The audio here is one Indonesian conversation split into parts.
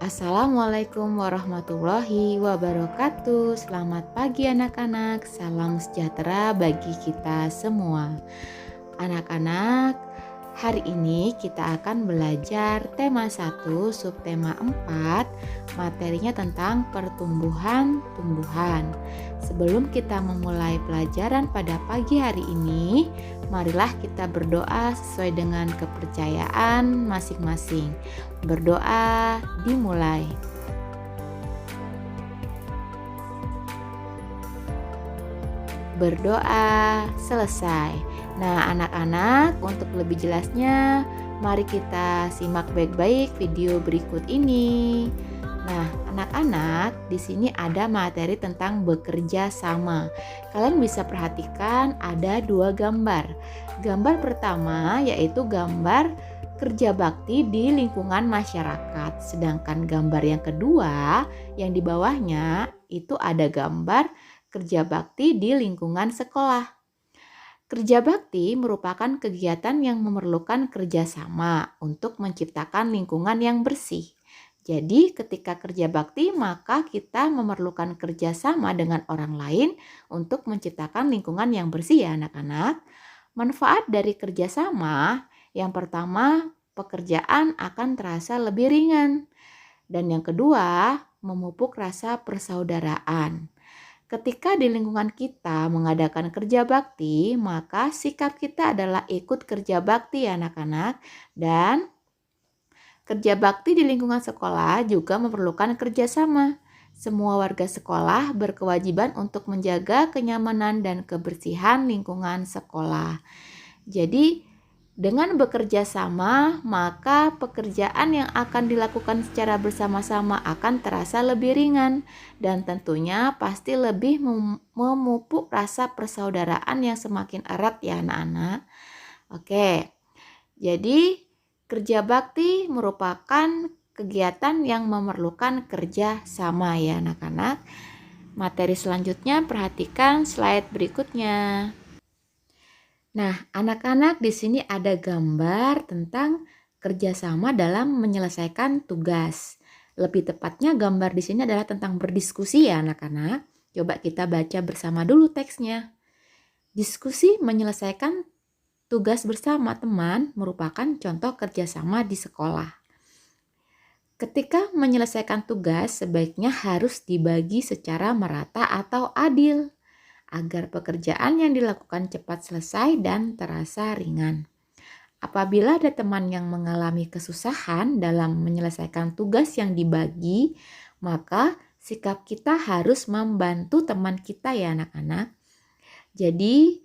Assalamualaikum warahmatullahi wabarakatuh. Selamat pagi anak-anak. Salam sejahtera bagi kita semua. Anak-anak, hari ini kita akan belajar tema 1, subtema 4, materinya tentang pertumbuhan-tumbuhan. Sebelum kita memulai pelajaran pada pagi hari ini, marilah kita berdoa sesuai dengan kepercayaan masing-masing. Berdoa dimulai. Berdoa selesai. Nah, anak-anak, untuk lebih jelasnya, mari kita simak baik-baik video berikut ini. Nah, anak-anak, di sini ada materi tentang bekerja sama. Kalian bisa perhatikan ada 2 gambar. Gambar pertama yaitu gambar kerja bakti di lingkungan masyarakat. Sedangkan gambar yang kedua yang di bawahnya itu ada gambar kerja bakti di lingkungan sekolah. Kerja bakti merupakan kegiatan yang memerlukan kerjasama untuk menciptakan lingkungan yang bersih. Jadi ketika kerja bakti maka kita memerlukan kerjasama dengan orang lain untuk menciptakan lingkungan yang bersih ya anak-anak. Manfaat dari kerjasama, yang pertama pekerjaan akan terasa lebih ringan. Dan yang kedua memupuk rasa persaudaraan. Ketika di lingkungan kita mengadakan kerja bakti, maka sikap kita adalah ikut kerja bakti ya anak-anak. Dan kerja bakti di lingkungan sekolah juga memerlukan kerjasama. Semua warga sekolah berkewajiban untuk menjaga kenyamanan dan kebersihan lingkungan sekolah. Jadi, dengan bekerja sama, maka pekerjaan yang akan dilakukan secara bersama-sama akan terasa lebih ringan dan tentunya pasti lebih memupuk rasa persaudaraan yang semakin erat ya anak-anak. Oke, jadi kerja bakti merupakan kegiatan yang memerlukan kerja sama ya anak-anak. Materi selanjutnya perhatikan slide berikutnya. Nah, anak-anak di sini ada gambar tentang kerjasama dalam menyelesaikan tugas. Lebih tepatnya gambar di sini adalah tentang berdiskusi ya anak-anak. Coba kita baca bersama dulu teksnya. Diskusi menyelesaikan tugas bersama teman merupakan contoh kerjasama di sekolah. Ketika menyelesaikan tugas sebaiknya harus dibagi secara merata atau adil, agar pekerjaan yang dilakukan cepat selesai dan terasa ringan. Apabila ada teman yang mengalami kesusahan dalam menyelesaikan tugas yang dibagi, maka sikap kita harus membantu teman kita ya anak-anak. Jadi,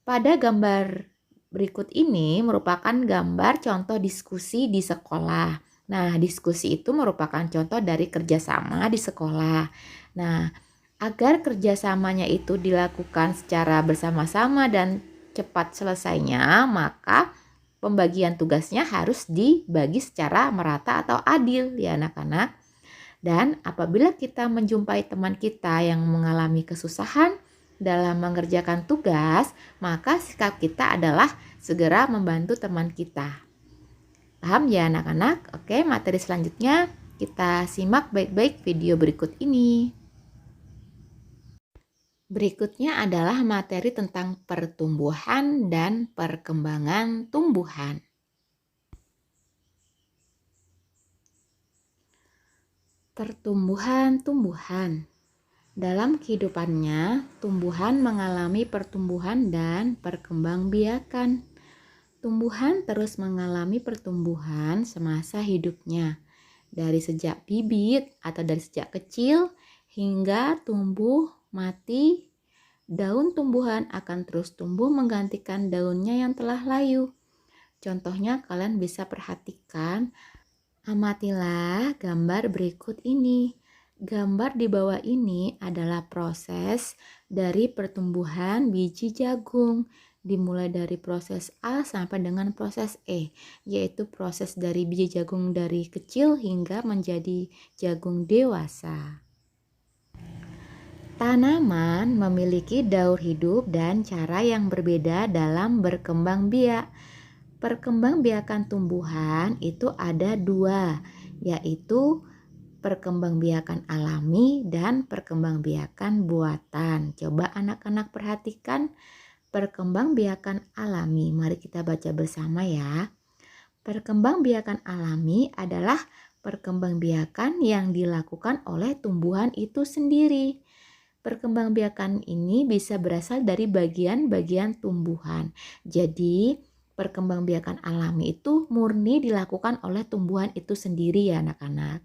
pada gambar berikut ini merupakan gambar contoh diskusi di sekolah. Nah, diskusi itu merupakan contoh dari kerjasama di sekolah. Nah, agar kerjasamanya itu dilakukan secara bersama-sama dan cepat selesainya, maka pembagian tugasnya harus dibagi secara merata atau adil ya anak-anak. Dan apabila kita menjumpai teman kita yang mengalami kesusahan dalam mengerjakan tugas, maka sikap kita adalah segera membantu teman kita. Paham ya anak-anak? Oke, materi selanjutnya kita simak baik-baik video berikut ini. Berikutnya adalah materi tentang pertumbuhan dan perkembangan tumbuhan. Pertumbuhan-tumbuhan. Dalam kehidupannya, tumbuhan mengalami pertumbuhan dan perkembangbiakan. Tumbuhan terus mengalami pertumbuhan semasa hidupnya, dari sejak bibit atau dari sejak kecil hingga tumbuh mati. Daun tumbuhan akan terus tumbuh menggantikan daunnya yang telah layu. Contohnya kalian bisa perhatikan, amatilah gambar berikut ini. Gambar di bawah ini adalah proses dari pertumbuhan biji jagung. Dimulai dari proses A sampai dengan proses E, yaitu proses dari biji jagung dari kecil hingga menjadi jagung dewasa. Tanaman memiliki daur hidup dan cara yang berbeda dalam berkembang biak. Perkembangbiakan tumbuhan itu ada 2, yaitu perkembangbiakan alami dan perkembangbiakan buatan. Coba anak-anak perhatikan perkembangbiakan alami. Mari kita baca bersama ya. Perkembangbiakan alami adalah perkembangbiakan yang dilakukan oleh tumbuhan itu sendiri. Perkembangbiakan ini bisa berasal dari bagian-bagian tumbuhan. Jadi, perkembangbiakan alami itu murni dilakukan oleh tumbuhan itu sendiri ya anak-anak.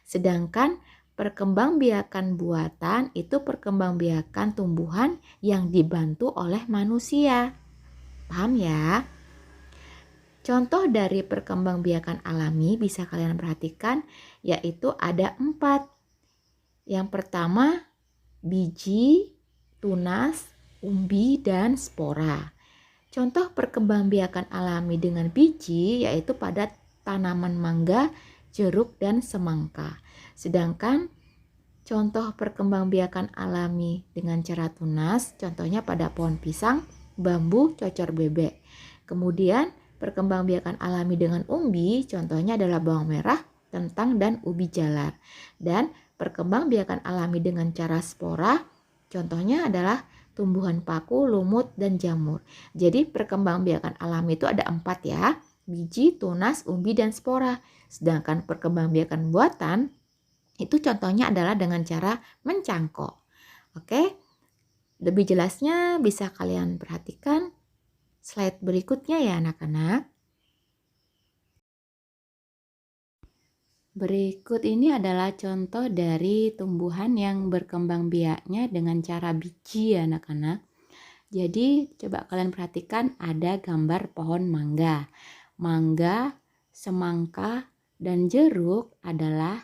Sedangkan perkembangbiakan buatan itu perkembangbiakan tumbuhan yang dibantu oleh manusia. Paham ya? Contoh dari perkembangbiakan alami bisa kalian perhatikan, yaitu ada 4. Yang pertama, biji, tunas, umbi, dan spora. Contoh perkembangbiakan alami dengan biji yaitu pada tanaman mangga, jeruk, dan semangka. Sedangkan contoh perkembangbiakan alami dengan cara tunas, contohnya pada pohon pisang, bambu, cocor bebek. Kemudian perkembangbiakan alami dengan umbi, contohnya adalah bawang merah, kentang, dan ubi jalar. Dan perkembangbiakan alami dengan cara spora, contohnya adalah tumbuhan paku, lumut, dan jamur. Jadi perkembangbiakan alami itu ada 4 ya, biji, tunas, umbi, dan spora. Sedangkan perkembangbiakan buatan itu contohnya adalah dengan cara mencangkok. Oke, lebih jelasnya bisa kalian perhatikan slide berikutnya ya anak-anak. Berikut ini adalah contoh dari tumbuhan yang berkembang biaknya dengan cara biji ya anak-anak. Jadi coba kalian perhatikan ada gambar pohon mangga. Mangga, semangka, dan jeruk adalah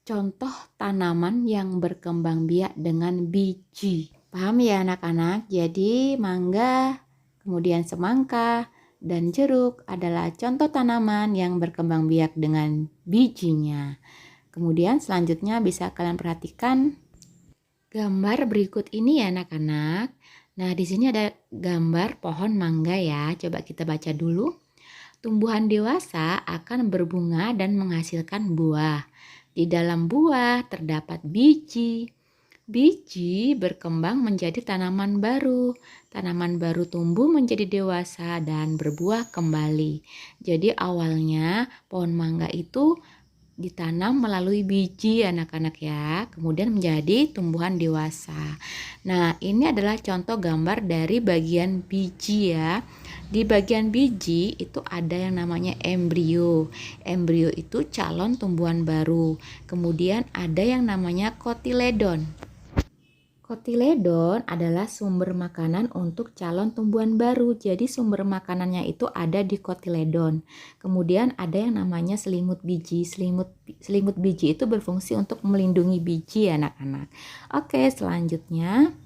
contoh tanaman yang berkembang biak dengan biji. Paham ya anak-anak? Jadi mangga, kemudian semangka, dan jeruk adalah contoh tanaman yang berkembang biak dengan bijinya. Kemudian selanjutnya bisa kalian perhatikan gambar berikut ini ya anak-anak. Nah, di sini ada gambar pohon mangga ya. Coba kita baca dulu. Tumbuhan dewasa akan berbunga dan menghasilkan buah. Di dalam buah terdapat biji. Biji berkembang menjadi tanaman baru. Tanaman baru tumbuh menjadi dewasa dan berbuah kembali. Jadi awalnya pohon mangga itu ditanam melalui biji anak-anak ya, kemudian menjadi tumbuhan dewasa. Nah, ini adalah contoh gambar dari bagian biji ya. Di bagian biji itu ada yang namanya embrio. Embrio itu calon tumbuhan baru. Kemudian ada yang namanya kotiledon. Kotiledon adalah sumber makanan untuk calon tumbuhan baru. Jadi sumber makanannya itu ada di kotiledon. Kemudian ada yang namanya selimut biji. Selimut biji itu berfungsi untuk melindungi biji anak-anak. Oke, selanjutnya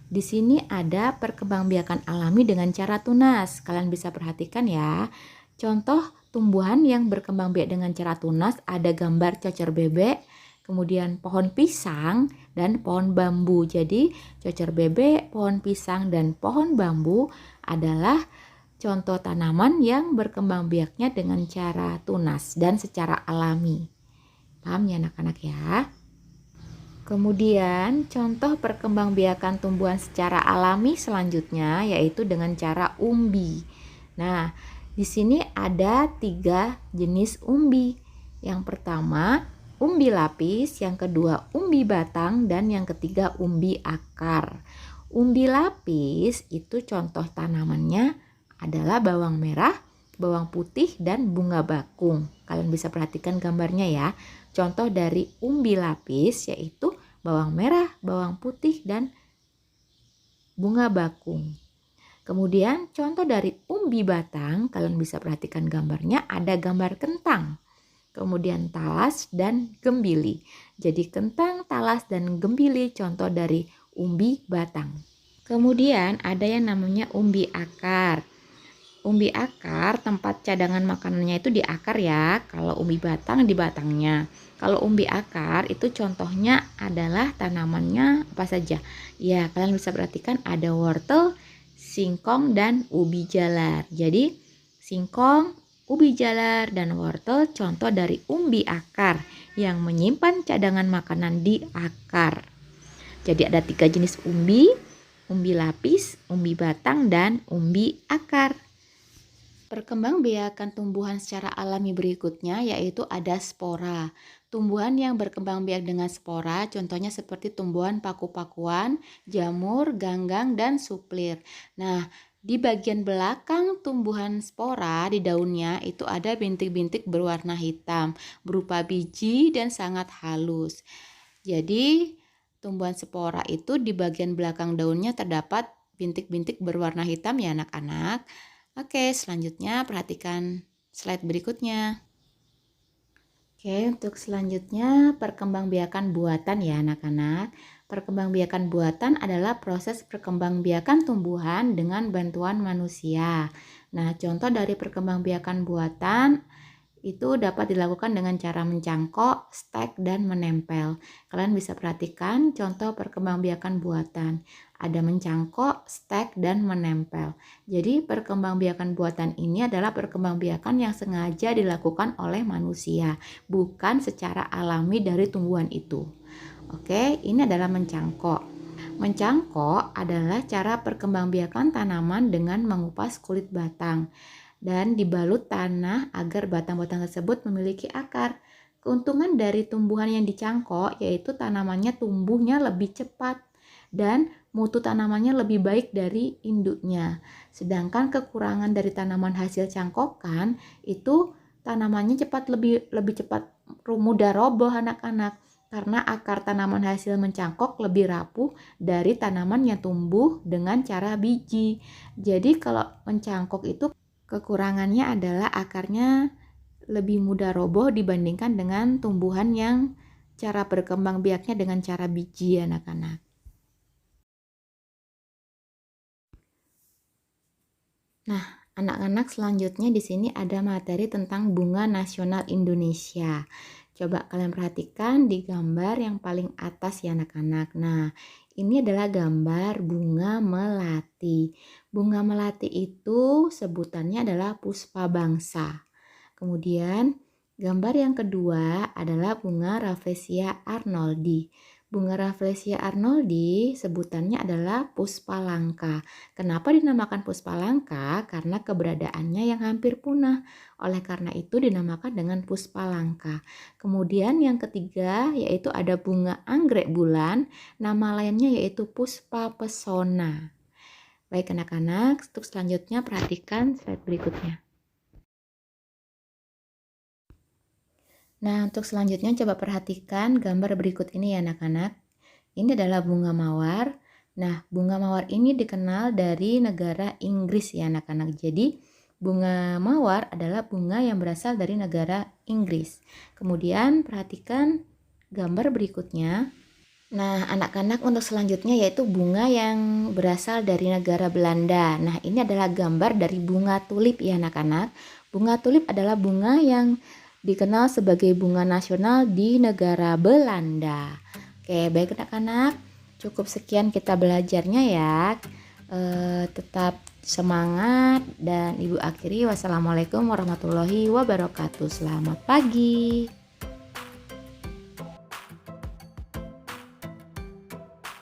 di sini ada perkembangbiakan alami dengan cara tunas. Kalian bisa perhatikan ya. Contoh tumbuhan yang berkembang biak dengan cara tunas ada gambar cocor bebek, kemudian pohon pisang dan pohon bambu. Jadi cocor bebek, pohon pisang, dan pohon bambu adalah contoh tanaman yang berkembang biaknya dengan cara tunas dan secara alami. Paham ya anak-anak ya? Kemudian contoh perkembangbiakan tumbuhan secara alami selanjutnya yaitu dengan cara umbi. Nah, di sini ada 3 jenis umbi. Yang pertama umbi lapis, yang kedua umbi batang, dan yang ketiga umbi akar. Umbi lapis itu contoh tanamannya adalah bawang merah, bawang putih, dan bunga bakung. Kalian bisa perhatikan gambarnya ya. Contoh dari umbi lapis yaitu bawang merah, bawang putih, dan bunga bakung. Kemudian contoh dari umbi batang, kalian bisa perhatikan gambarnya ada gambar kentang. Kemudian talas dan gembili. Jadi kentang, talas, dan gembili contoh dari umbi batang. Kemudian ada yang namanya umbi akar. Umbi akar tempat cadangan makanannya itu di akar ya. Kalau umbi batang di batangnya. Kalau umbi akar itu contohnya adalah tanamannya apa saja. Ya, kalian bisa perhatikan ada wortel, singkong, dan ubi jalar. Jadi singkong, ubi jalar, dan wortel contoh dari umbi akar yang menyimpan cadangan makanan di akar. Jadi ada 3 jenis umbi lapis, umbi batang, dan umbi akar. Perkembangbiakan tumbuhan secara alami berikutnya yaitu ada spora. Tumbuhan yang berkembang biak dengan spora contohnya seperti tumbuhan paku-pakuan, jamur, ganggang, dan suplir. Nah, di bagian belakang tumbuhan spora di daunnya itu ada bintik-bintik berwarna hitam berupa biji dan sangat halus. Jadi, tumbuhan spora itu di bagian belakang daunnya terdapat bintik-bintik berwarna hitam ya anak-anak. Oke, selanjutnya perhatikan slide berikutnya. Oke, untuk selanjutnya perkembangbiakan buatan ya anak-anak. Perkembangbiakan buatan adalah proses perkembangbiakan tumbuhan dengan bantuan manusia. Nah, contoh dari perkembangbiakan buatan itu dapat dilakukan dengan cara mencangkok, stek, dan menempel. Kalian bisa perhatikan contoh perkembangbiakan buatan. Ada mencangkok, stek, dan menempel. Jadi perkembangbiakan buatan ini adalah perkembangbiakan yang sengaja dilakukan oleh manusia, bukan secara alami dari tumbuhan itu. Oke, ini adalah mencangkok. Mencangkok adalah cara perkembangbiakan tanaman dengan mengupas kulit batang dan dibalut tanah agar batang-batang tersebut memiliki akar. Keuntungan dari tumbuhan yang dicangkok yaitu tanamannya tumbuhnya lebih cepat dan mutu tanamannya lebih baik dari induknya. Sedangkan kekurangan dari tanaman hasil cangkokan itu tanamannya lebih cepat mudah roboh anak-anak karena akar tanaman hasil mencangkok lebih rapuh dari tanaman yang tumbuh dengan cara biji. Jadi kalau mencangkok itu kekurangannya adalah akarnya lebih mudah roboh dibandingkan dengan tumbuhan yang cara berkembang biaknya dengan cara biji anak-anak. Nah, anak-anak selanjutnya di sini ada materi tentang bunga nasional Indonesia. Coba kalian perhatikan di gambar yang paling atas ya anak-anak. Nah, ini adalah gambar bunga melati. Bunga melati itu sebutannya adalah puspa bangsa. Kemudian gambar yang kedua adalah bunga Rafflesia arnoldi. Bunga Rafflesia arnoldi sebutannya adalah puspa langka. Kenapa dinamakan puspa langka? Karena keberadaannya yang hampir punah. Oleh karena itu dinamakan dengan puspa langka. Kemudian yang ketiga yaitu ada bunga anggrek bulan. Nama lainnya yaitu puspa pesona. Baik anak-anak, untuk selanjutnya perhatikan slide berikutnya. Nah, untuk selanjutnya coba perhatikan gambar berikut ini ya anak-anak. Ini adalah bunga mawar. Nah, bunga mawar ini dikenal dari negara Inggris ya anak-anak. Jadi, bunga mawar adalah bunga yang berasal dari negara Inggris. Kemudian perhatikan gambar berikutnya. Nah, anak-anak untuk selanjutnya yaitu bunga yang berasal dari negara Belanda. Nah, ini adalah gambar dari bunga tulip ya anak-anak. Bunga tulip adalah bunga yang dikenal sebagai bunga nasional di negara Belanda. Oke, baik anak-anak, cukup sekian kita belajarnya ya. Tetap semangat dan Ibu akhiri wassalamualaikum warahmatullahi wabarakatuh. Selamat pagi.